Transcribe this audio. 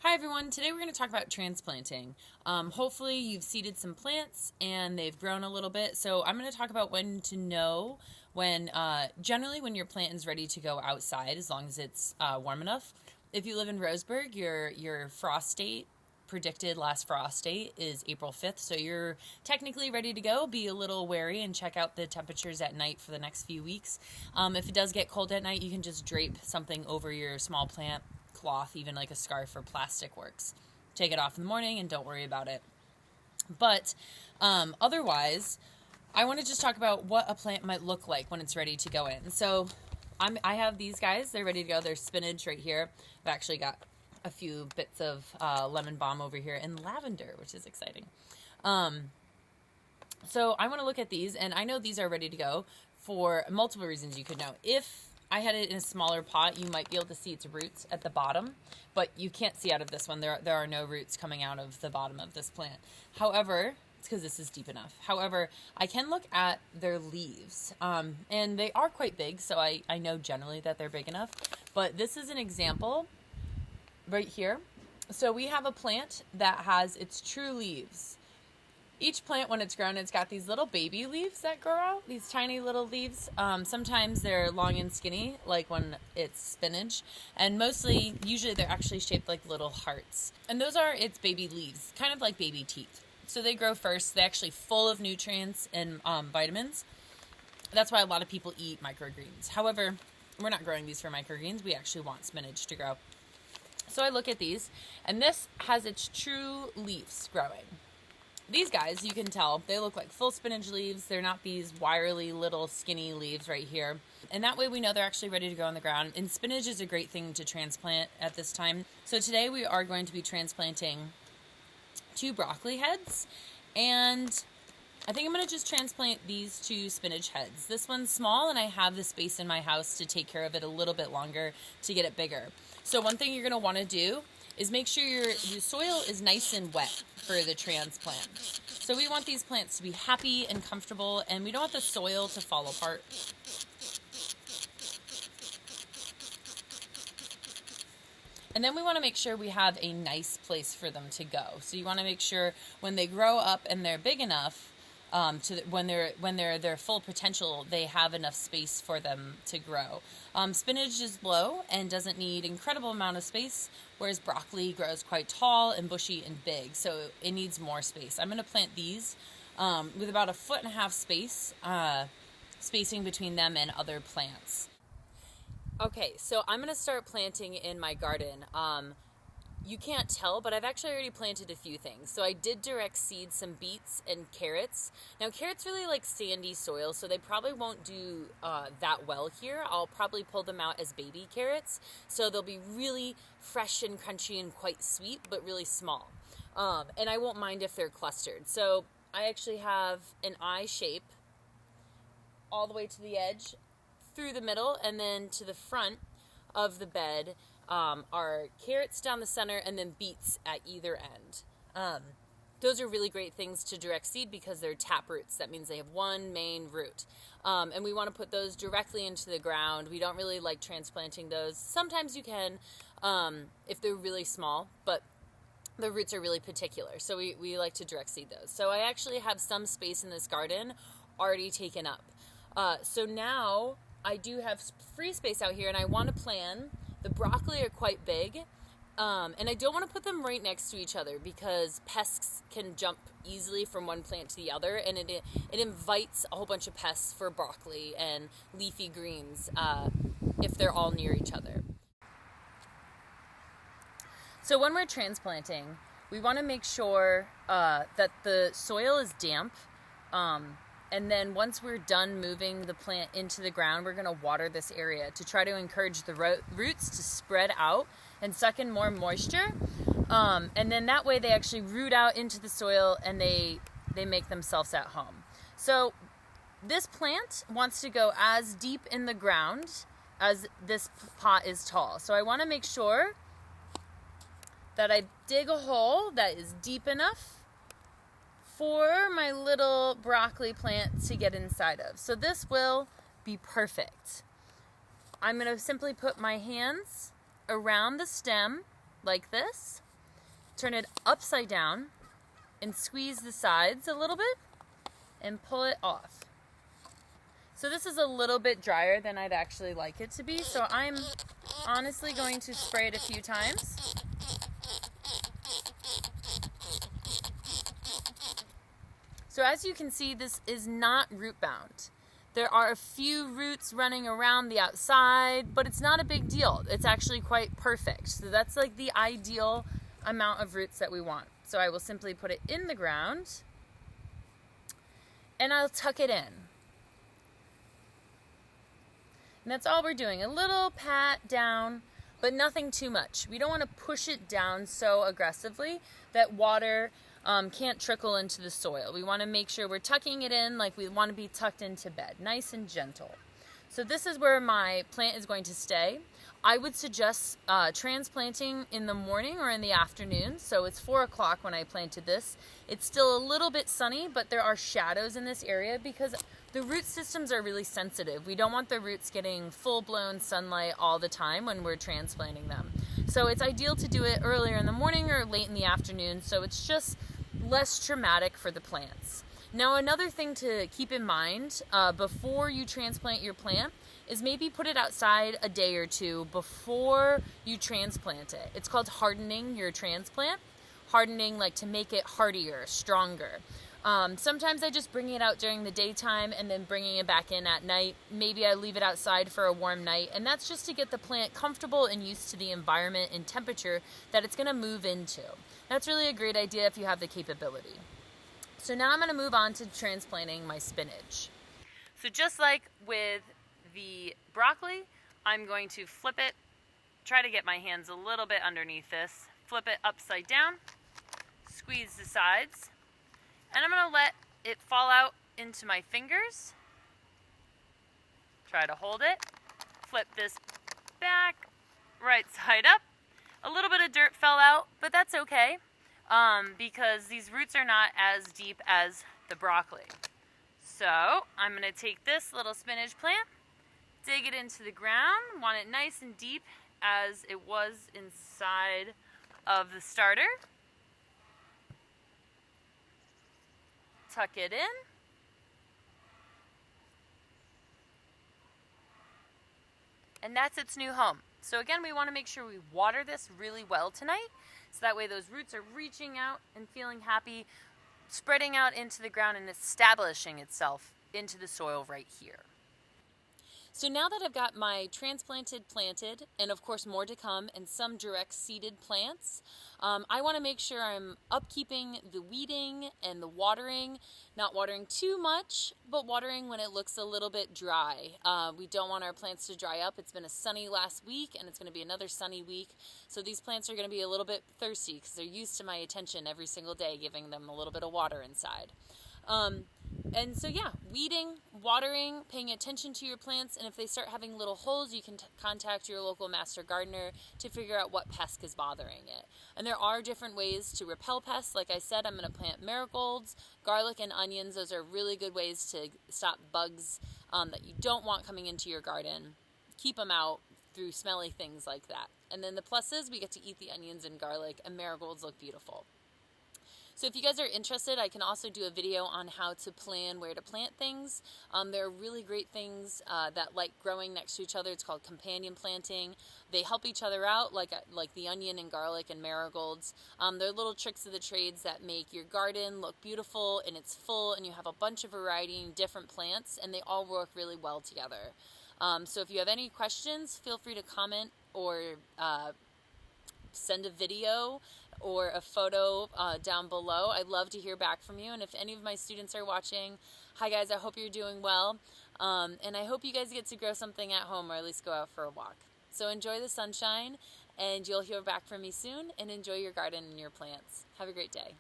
Hi everyone, today we're going to talk about transplanting. Hopefully you've seeded some plants and they've grown a little bit. So I'm going to talk about when to know generally when your plant is ready to go outside, as long as it's warm enough. If you live in Roseburg, your frost date, predicted last frost date, is April 5th. So you're technically ready to go. Be a little wary and check out the temperatures at night for the next few weeks. If it does get cold at night, you can just drape something over your small plant. Cloth, even like a scarf or plastic works. Take it off in the morning and don't worry about it. But otherwise, I want to just talk about what a plant might look like when it's ready to go in. So I have these guys. They're ready to go. There's spinach right here. I've actually got a few bits of lemon balm over here and lavender, which is exciting. So I want to look at these, and I know these are ready to go for multiple reasons you could know. If I had it in a smaller pot, you might be able to see its roots at the bottom, but you can't see out of this one. There are no roots coming out of the bottom of this plant. However, it's because this is deep enough. However, I can look at their leaves, and they are quite big, so I know generally that they're big enough. But this is an example right here. So we have a plant that has its true leaves. Each plant, when it's grown, it's got these little baby leaves that grow out, these tiny little leaves. Sometimes they're long and skinny, like when it's spinach, and usually they're actually shaped like little hearts. And those are its baby leaves, kind of like baby teeth. So they grow first. They're actually full of nutrients and vitamins. That's why a lot of people eat microgreens. However, we're not growing these for microgreens. We actually want spinach to grow. So I look at these, and this has its true leaves growing. These guys, you can tell, they look like full spinach leaves. They're not these wirely little skinny leaves right here. And that way we know they're actually ready to go on the ground. And spinach is a great thing to transplant at this time. So today we are going to be transplanting 2 broccoli heads. And I think I'm going to just transplant these 2 spinach heads. This one's small, and I have the space in my house to take care of it a little bit longer to get it bigger. So one thing you're going to want to do is make sure your soil is nice and wet for the transplant. So we want these plants to be happy and comfortable, and we don't want the soil to fall apart. And then we want to make sure we have a nice place for them to go. So you want to make sure when they grow up and they're big enough, when they're their full potential, they have enough space for them to grow. Spinach is low and doesn't need incredible amount of space, whereas broccoli grows quite tall and bushy and big, so it needs more space. I'm going to plant these with about 1.5 foot spacing between them and other plants. Okay, so I'm going to start planting in my garden. You can't tell, but I've actually already planted a few things. So I did direct seed some beets and carrots. Now, carrots really like sandy soil, so they probably won't do that well here. I'll probably pull them out as baby carrots. So they'll be really fresh and crunchy and quite sweet, but really small. And I won't mind if they're clustered. So I actually have an I shape all the way to the edge, through the middle, and then to the front of the bed. Are carrots down the center and then beets at either end. Those are really great things to direct seed because they're tap roots. That means they have one main root. And we want to put those directly into the ground. We don't really like transplanting those. Sometimes you can if they're really small, but the roots are really particular. So we like to direct seed those. So I actually have some space in this garden already taken up. So now I do have free space out here, and I want to plan. The broccoli are quite big, and I don't want to put them right next to each other because pests can jump easily from one plant to the other, and it invites a whole bunch of pests for broccoli and leafy greens if they're all near each other. So when we're transplanting, we want to make sure that the soil is damp. And then once we're done moving the plant into the ground, we're going to water this area to try to encourage the roots to spread out and suck in more moisture. And then that way they actually root out into the soil and they make themselves at home. So this plant wants to go as deep in the ground as this pot is tall. So I want to make sure that I dig a hole that is deep enough for my little broccoli plant to get inside of. So this will be perfect. I'm going to simply put my hands around the stem like this, turn it upside down and squeeze the sides a little bit and pull it off. So this is a little bit drier than I'd actually like it to be, so I'm honestly going to spray it a few times. So as you can see, this is not root bound. There are a few roots running around the outside, but it's not a big deal. It's actually quite perfect. So that's like the ideal amount of roots that we want. So I will simply put it in the ground and I'll tuck it in. And that's all we're doing. A little pat down, but nothing too much. We don't want to push it down so aggressively that water can't trickle into the soil. We want to make sure we're tucking it in like we want to be tucked into bed, nice and gentle. So this is where my plant is going to stay. I would suggest transplanting in the morning or in the afternoon. So it's 4 o'clock when I planted this. It's still a little bit sunny, but there are shadows in this area because the root systems are really sensitive. We don't want the roots getting full-blown sunlight all the time when we're transplanting them. So it's ideal to do it earlier in the morning or late in the afternoon, so it's just less traumatic for the plants. Now, another thing to keep in mind before you transplant your plant is maybe put it outside a day or two before you transplant it. It's called hardening your transplant. Hardening, like to make it hardier, stronger. Sometimes I just bring it out during the daytime and then bringing it back in at night. Maybe I leave it outside for a warm night, and that's just to get the plant comfortable and used to the environment and temperature that it's going to move into. That's really a great idea if you have the capability. So now I'm going to move on to transplanting my spinach. So just like with the broccoli, I'm going to flip it, try to get my hands a little bit underneath this, flip it upside down, squeeze the sides, and I'm going to let it fall out into my fingers. Try to hold it. Flip this back, right side up. A little bit of dirt fell out, but that's okay because these roots are not as deep as the broccoli. So I'm going to take this little spinach plant, dig it into the ground, want it nice and deep as it was inside of the starter. Tuck it in. And that's its new home. So again, we want to make sure we water this really well tonight, so that way those roots are reaching out and feeling happy, spreading out into the ground and establishing itself into the soil right here. So now that I've got my transplanted planted, and of course more to come, and some direct seeded plants, I want to make sure I'm upkeeping the weeding and the watering, not watering too much, but watering when it looks a little bit dry. We don't want our plants to dry up. It's been a sunny last week, and it's going to be another sunny week, so these plants are going to be a little bit thirsty because they're used to my attention every single day, giving them a little bit of water inside. And so yeah, weeding, watering, paying attention to your plants, and if they start having little holes, you can contact your local master gardener to figure out what pest is bothering it. And there are different ways to repel pests. Like I said, I'm going to plant marigolds, garlic, and onions. Those are really good ways to stop bugs that you don't want coming into your garden. Keep them out through smelly things like that. And then the plus is we get to eat the onions and garlic, and marigolds look beautiful. So if you guys are interested, I can also do a video on how to plan where to plant things. There are really great things that like growing next to each other. It's called companion planting. They help each other out, like the onion and garlic and marigolds. They're little tricks of the trades that make your garden look beautiful and it's full, and you have a bunch of variety and different plants, and they all work really well together. So if you have any questions, feel free to comment or send a video or a photo down below. I'd love to hear back from you. And if any of my students are watching, hi guys, I hope you're doing well. And I hope you guys get to grow something at home, or at least go out for a walk. So enjoy the sunshine, and you'll hear back from me soon, and enjoy your garden and your plants. Have a great day.